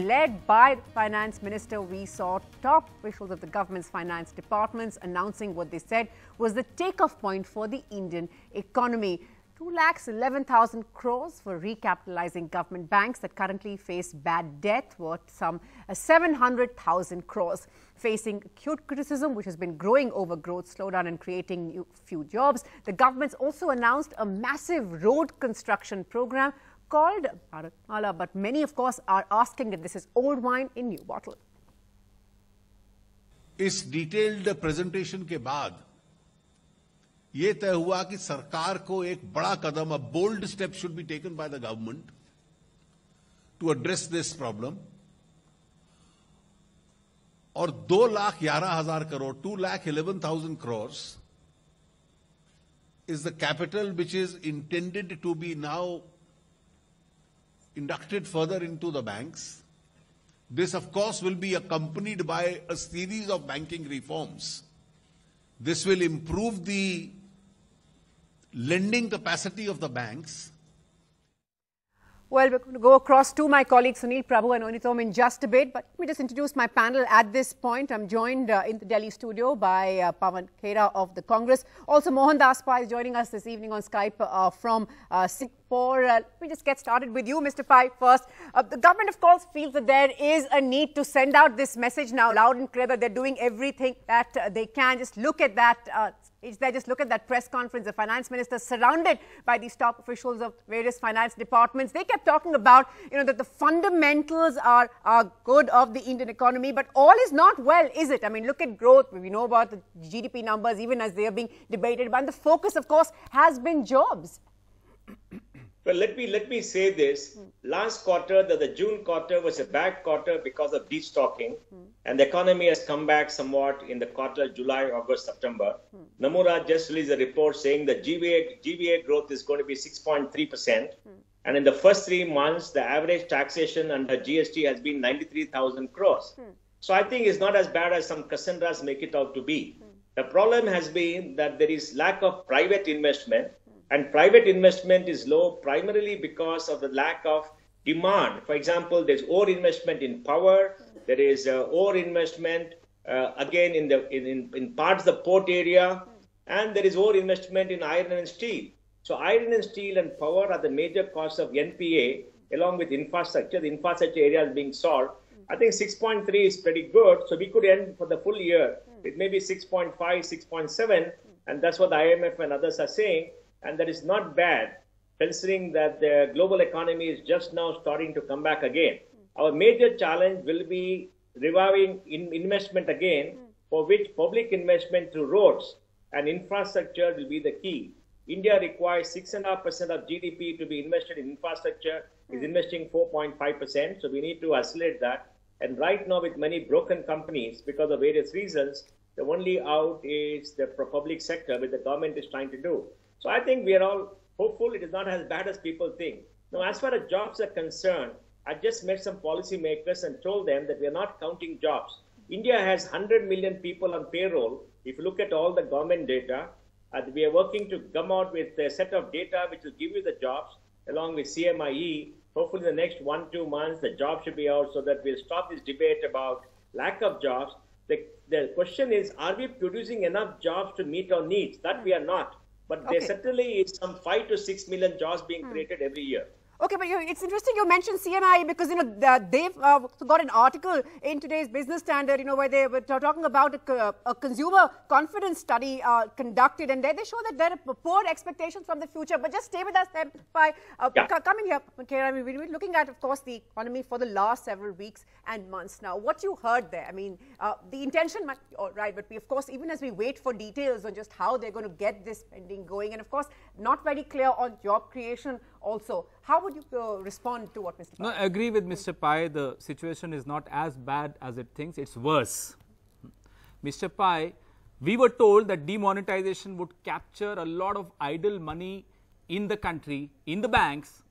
Led by the finance minister, we saw top officials of the government's finance departments announcing what they said was the takeoff point for the Indian economy. 2,11,000 crores for recapitalizing government banks that currently face bad debt, worth some 700,000 crores. Facing acute criticism, which has been growing over growth slowdown and creating few jobs, the government's also announced a massive road construction program called Bharatmala, but many, of course, are asking if this is old wine in new bottle. इस detailed presentation के बाद ये तय हुआ कि सरकार को एक बड़ा कदम, a bold step should be taken by the government to address this problem. और 2,11,000 crore, 2,11,000 crores is the capital which is intended to be now inducted further into the banks. This, of course, will be accompanied by a series of banking reforms. This will improve the lending capacity of the banks. Well, we're going to go across to my colleagues Sunil Prabhu and Onitom in just a bit, but let me just introduce my panel at this point. I'm joined in the Delhi studio by Pawan Khera of the Congress. Also, Mohan Daspai is joining us this evening on Skype from Singapore. Let me just get started with you, Mr. Pai, first. The government, of course, feels that there is a need to send out this message now loud and clear that they're doing everything that they can. Just look at that. Just look at that press conference. The finance minister, surrounded by these top officials of various finance departments, they kept talking about, that the fundamentals are good of the Indian economy, but all is not well, is it? I mean, look at growth. We know about the GDP numbers, even as they are being debated. But the focus, of course, has been jobs. Well, let me say this. Last quarter, the June quarter was a bad quarter because of destocking, and the economy has come back somewhat in the quarter July, August, September. Nomura just released a report saying that GVA growth is going to be 6.3%, and in the first 3 months, the average taxation under GST has been 93,000 crores. So I think it's not as bad as some Cassandras make it out to be. The problem has been that there is lack of private investment. And private investment is low primarily because of the lack of demand. For example, there's over-investment in power. There is over-investment again in parts of the port area, and there is over-investment in iron and steel. So iron and steel and power are the major cause of NPA, along with infrastructure. The infrastructure area is being solved. I think 6.3 is pretty good. So we could end for the full year with maybe 6.5, 6.7, and that's what the IMF and others are saying. And that is not bad, considering that the global economy is just now starting to come back again. Our major challenge will be reviving investment again, for which public investment through roads and infrastructure will be the key. India requires 6.5% of GDP to be invested in infrastructure, is investing 4.5%. So we need to accelerate that. And right now, with many broken companies, because of various reasons, the only out is the public sector, which the government is trying to do. So I think we are all hopeful it is not as bad as people think. Now, as far as jobs are concerned, I just met some policymakers and told them that we are not counting jobs. India has 100 million people on payroll. If you look at all the government data, we are working to come out with a set of data which will give you the jobs along with CMIE. Hopefully in the next 1-2 months, the job should be out so that we'll stop this debate about lack of jobs. The question is, are we producing enough jobs to meet our needs? That we are not. But there certainly is some 5 to 6 million jobs being created every year. Okay, but it's interesting you mentioned CMI because, they've got an article in today's Business Standard, where they were talking about a consumer confidence study conducted, and they show that there are poor expectations from the future. But just stay with us then, come in here. Okay, I mean, we're looking at, of course, the economy for the last several weeks and months now. What you heard there, I mean, the intention might be all right, but we, of course, even as we wait for details on just how they're going to get this spending going, and of course, not very clear on job creation also. How would you respond to what Mr. Pai? No, I agree with Mr. Pai. The situation is not as bad as it thinks. It's worse. Mr. Pai, we were told that demonetization would capture a lot of idle money in the country, in the banks.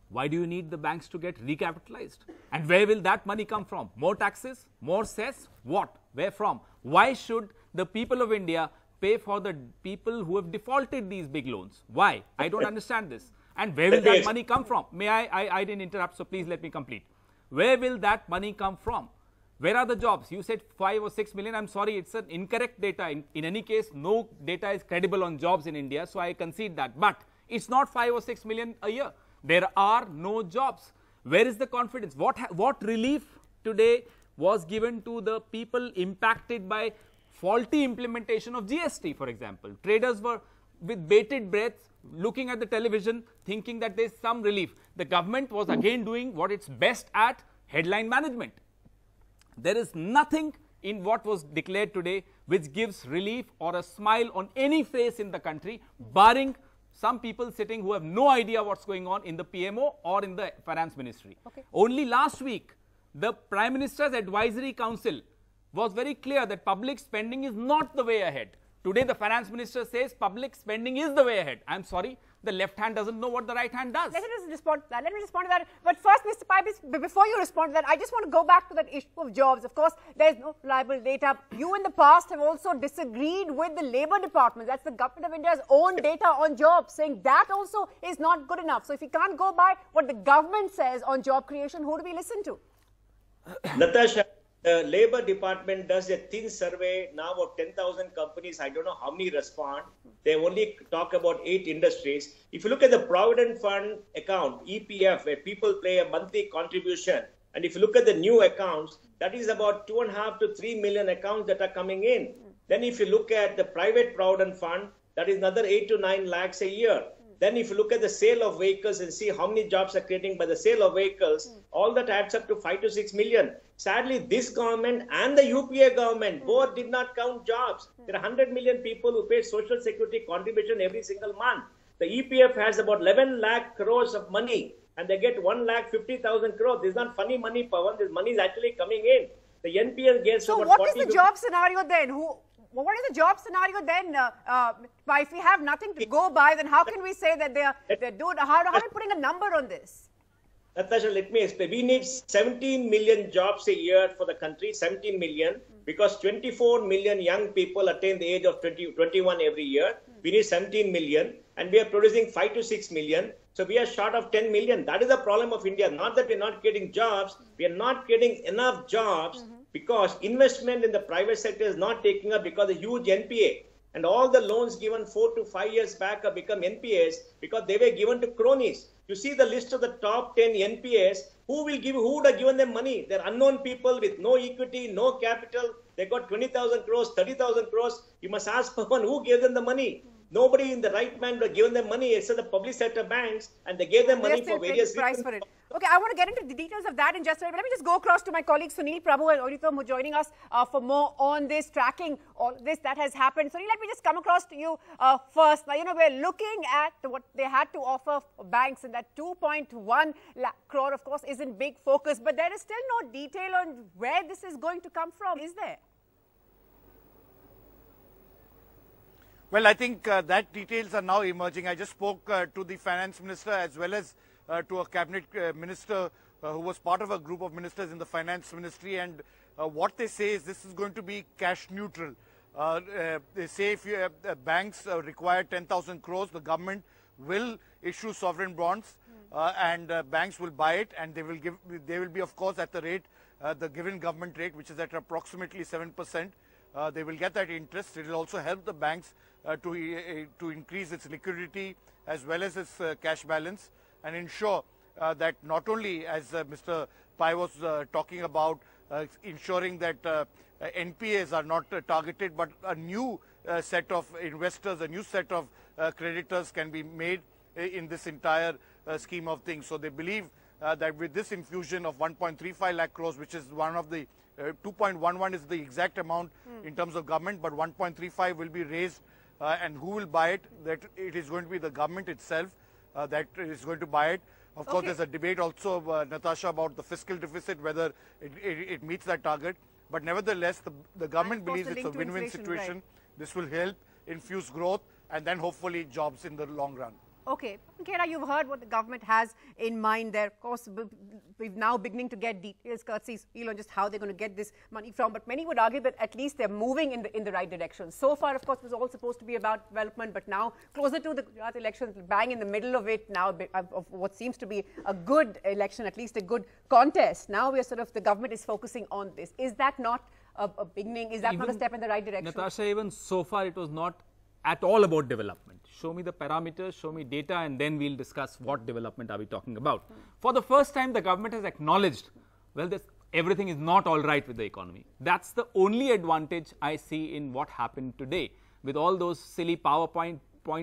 Why do you need the banks to get recapitalized? And where will that money come from? More taxes? More cess? What? Where from? Why should the people of India pay for the people who have defaulted these big loans? Why? I don't understand this. And where will that money come from? May I didn't interrupt, so please let me complete. Where will that money come from? Where are the jobs? You said 5 or 6 million. I'm sorry, it's an incorrect data. In any case, no data is credible on jobs in India, so I concede that. But it's not 5 or 6 million a year. There are no jobs. Where is the confidence? What relief today was given to the people impacted by faulty implementation of GST, for example? Traders were with bated breath looking at the television thinking that there's some relief. The government was again doing what it's best at, headline management. There is nothing in what was declared today which gives relief or a smile on any face in the country, barring some people sitting who have no idea what's going on in the PMO or in the Finance Ministry. Okay. Only last week, the Prime Minister's Advisory Council was very clear that public spending is not the way ahead. Today, the Finance Minister says public spending is the way ahead. I'm sorry, the left hand doesn't know what the right hand does. Let me just respond to that. Let me respond to that. But first, Mr. Pai, before you respond to that, I just want to go back to that issue of jobs. Of course, there is no reliable data. You in the past have also disagreed with the Labour Department. That's the Government of India's own data on jobs, saying that also is not good enough. So if you can't go by what the government says on job creation, who do we listen to? Natasha, the Labour Department does a thin survey now of 10,000 companies. I don't know how many respond. They only talk about 8 industries. If you look at the Provident Fund account, EPF, where people pay a monthly contribution, and if you look at the new accounts, that is about 2.5 to 3 million accounts that are coming in. Then if you look at the private Provident Fund, that is another 8 to 9 lakhs a year. Then if you look at the sale of vehicles and see how many jobs are creating by the sale of vehicles, all that adds up to 5 to 6 million. Sadly, this government and the UPA government both did not count jobs. There are 100 million people who pay social security contribution every single month. The EPF has about 11 lakh crores of money and they get 1,50,000 crores. This is not funny money, Pawan. This money is actually coming in. The NPS gets so about what is the job scenario then? What is the job scenario then? If we have nothing to go by, then how can we say that they're doing? How are we putting a number on this? Natasha, let me explain. We need 17 million jobs a year for the country, 17 million, because 24 million young people attain the age of 21 every year. We need 17 million, and we are producing 5 to 6 million. So we are short of 10 million. That is the problem of India. Not that we're not getting jobs. We are not getting enough jobs because investment in the private sector is not taking up because of huge NPA. And all the loans given 4 to 5 years back have become NPAs because they were given to cronies. You see the list of the top 10 NPAs. Who would have given them money? They're unknown people with no equity, no capital. They got 20,000 crores, 30,000 crores. You must ask someone who gave them the money. Nobody in the right mind would have given them money except the public sector banks, and they gave them money for various reasons. For it. Okay, I want to get into the details of that in just a minute. Let me just go across to my colleagues Sunil Prabhu and Oritam who are joining us for more on this, tracking all this that has happened. Sunil, let me just come across to you first. Now, we're looking at what they had to offer banks, and that 2.1 lakh crore, of course, is in big focus. But there is still no detail on where this is going to come from, is there? Well, I think that details are now emerging. I just spoke to the finance minister as well as to a cabinet minister who was part of a group of ministers in the finance ministry, and what they say is this is going to be cash neutral. They say if banks require 10,000 crores, the government will issue sovereign bonds and banks will buy it, and they will be of course at the rate, the given government rate, which is at approximately 7%. They will get that interest. It will also help the banks to increase its liquidity as well as its cash balance, and ensure that not only, as Mr. Pai was talking about, ensuring that NPAs are not targeted, but a new set of investors, a new set of creditors can be made in this entire scheme of things. So they believe that with this infusion of 1.35 lakh crores, which is one of the 2.11 is the exact amount in terms of government, but 1.35 will be raised, and who will buy it? That it is going to be the government itself that is going to buy it. Of course, there's a debate also, Natasha, about the fiscal deficit, whether it meets that target. But nevertheless, the government believes it's a win-win situation. Right. This will help infuse growth and then hopefully jobs in the long run. Okay, Kera, you've heard what the government has in mind there. Of course, we're now beginning to get details, courtesies, on just how they're going to get this money from. But many would argue that at least they're moving in the right direction. So far, of course, it was all supposed to be about development, but now closer to the Gujarat elections, bang in the middle of it now, of what seems to be a good election, at least a good contest. Now we're the government is focusing on this. Is that not a beginning? Is that not a step in the right direction? Natasha, even so far, it was not at all about development. Show me the parameters, show me data, and then we'll discuss what development are we talking about. For the first time, the government has acknowledged, well, everything is not all right with the economy. That's the only advantage I see in what happened today. With all those silly PowerPoint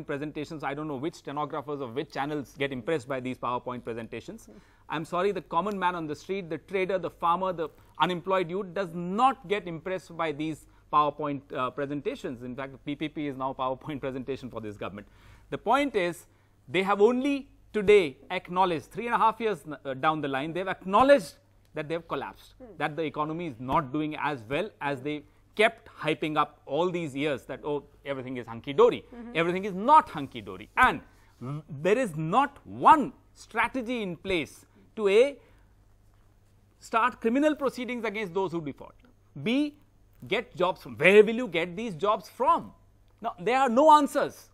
presentations, I don't know which stenographers of which channels get impressed by these PowerPoint presentations. I'm sorry, the common man on the street, the trader, the farmer, the unemployed youth does not get impressed by these PowerPoint presentations. In fact, the PPP is now PowerPoint presentation for this government. The point is, they have only today acknowledged, 3.5 years down the line, they've acknowledged that they've collapsed, that the economy is not doing as well as they kept hyping up all these years that, oh, everything is hunky-dory. Everything is not hunky-dory. And there is not one strategy in place to A, start criminal proceedings against those who default, B, get jobs from. Where will you get these jobs from? Now, there are no answers.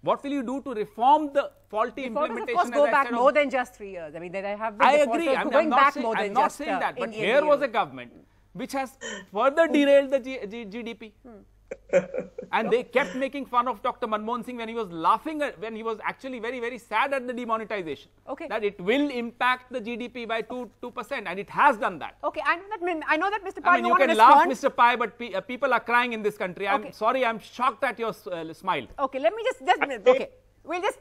What will you do to reform the faulty implementation? Of course, go back more than just 3 years. I mean, there have been. I agree. I'm not saying that. But here was a government which has further derailed the GDP. And they kept making fun of Dr. Manmohan Singh when he was laughing, when he was actually very, very sad at the demonetization. Okay. That it will impact the GDP by 2%, and it has done that. Okay, I know that Mr. Pai, you can laugh, Mr. Pai, but people are crying in this country. I'm sorry, I'm shocked at your smile. Okay, let me just okay. We'll just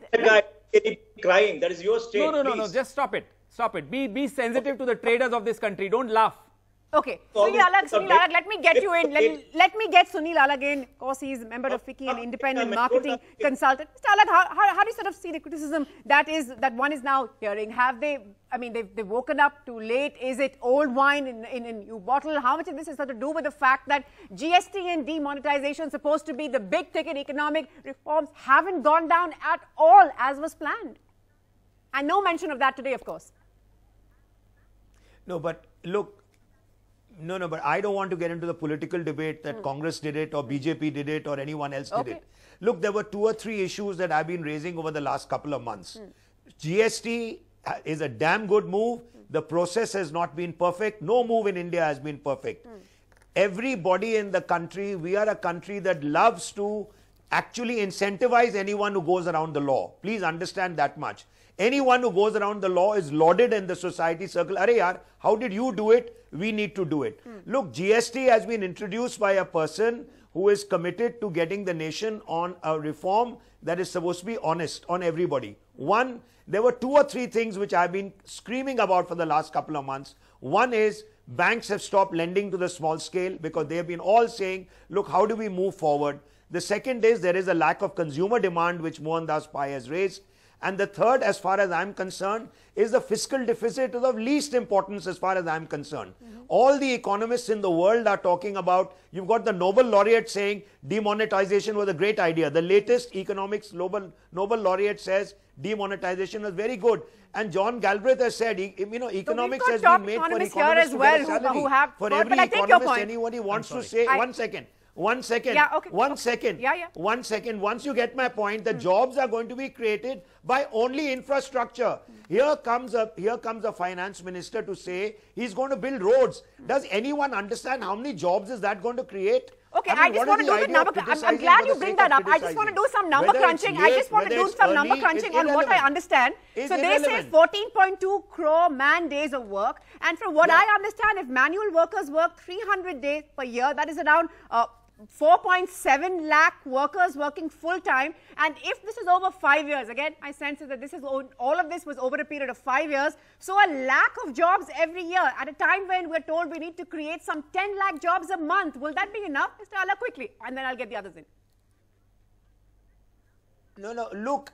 crying. That is your state. No. Just stop it. Stop it. Be sensitive to the traders of this country. Don't laugh. Okay, Sunil Alag, let me get you in. Let me get Sunil Alag in. Of course, he's a member of FICCI, an independent marketing consultant. Mr. Alag, how do you see the criticism that one is now hearing? Have they? I mean, they've woken up too late. Is it old wine in a new bottle? How much of this is to do with the fact that GST and demonetization, supposed to be the big-ticket economic reforms, haven't gone down at all as was planned? And no mention of that today, of course. No, but look. No, but I don't want to get into the political debate that Congress did it or BJP did it or anyone else did it. Look, there were 2 or 3 issues that I've been raising over the last couple of months. GST is a damn good move. The process has not been perfect. No move in India has been perfect. Everybody in the country, we are a country that loves to actually incentivize anyone who goes around the law. Please understand that much. Anyone who goes around the law is lauded in the society circle. Arey yaar, how did you do it? We need to do it. Look, GST has been introduced by a person who is committed to getting the nation on a reform that is supposed to be honest on everybody. One, there were 2 or 3 things which I've been screaming about for the last couple of months. One is banks have stopped lending to the small scale because they have been all saying, look, how do we move forward? The second is there is a lack of consumer demand which Mohandas Pai has raised. And the third, as far as I'm concerned, is the fiscal deficit is of least importance as far as I'm concerned. All the economists in the world are talking about, you've got the Nobel laureate saying demonetization was a great idea. The latest economics Nobel laureate says demonetization was very good. And John Galbraith has said, economics has been made for economists here as well, who have, for every economist, anybody wants to say, one second. One second. Yeah, okay. One second. Yeah. 1 second. Once you get my point, the jobs are going to be created by only infrastructure. Here comes a finance minister to say he's going to build roads. Does anyone understand how many jobs is that going to create? Okay, I just want to do the number. I'm glad you bring that up. I just want to do some number crunching. I just want to do some number crunching on what I understand. So they say 14.2 crore man days of work. And from what I understand, if manual workers work 300 days per year, that is around 4.7 lakh workers working full time. And if this is over 5 years, again, my sense is that this is all of this was over a period of 5 years. So a lakh of jobs every year at a time when we're told we need to create some 10 lakh jobs a month. Will that be enough? Mr. Allah, quickly, and then I'll get the others in. No, look,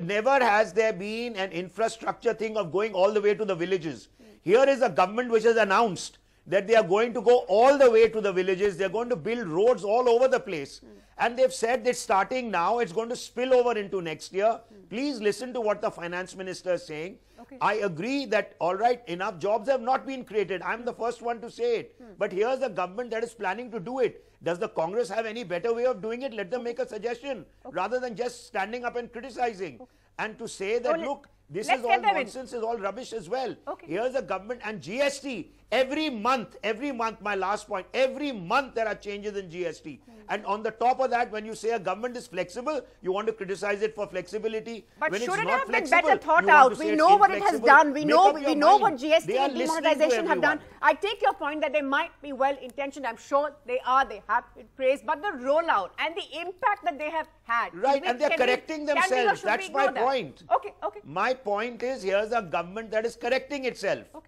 never has there been an infrastructure thing of going all the way to the villages. Here is a government which has announced that they are going to go all the way to the villages. They're going to build roads all over the place. And they've said that starting now, it's going to spill over into next year. Please listen to what the finance minister is saying. Okay. I agree that, all right, enough jobs have not been created. I'm the first one to say it. But here's a government that is planning to do it. Does the Congress have any better way of doing it? Let them make a suggestion rather than just standing up and criticizing. And to say that, look, this is all nonsense, is all rubbish as well. Here's a government and GST. Every month, my last point, every month there are changes in GST. And on the top of that, when you say a government is flexible, you want to criticize it for flexibility. But when shouldn't it's not have been flexible, better thought you want out. to say We it's know what it has inflexible. done. We Make know up your what mind. GST They are and listening to demonetization have done. everyone. I take your point that they might be well-intentioned. I'm sure they are. They have been praised. But the rollout and the impact that they have had. Right, and they're correcting themselves. That's my point. Okay. My point is, here's a government that is correcting itself. Okay.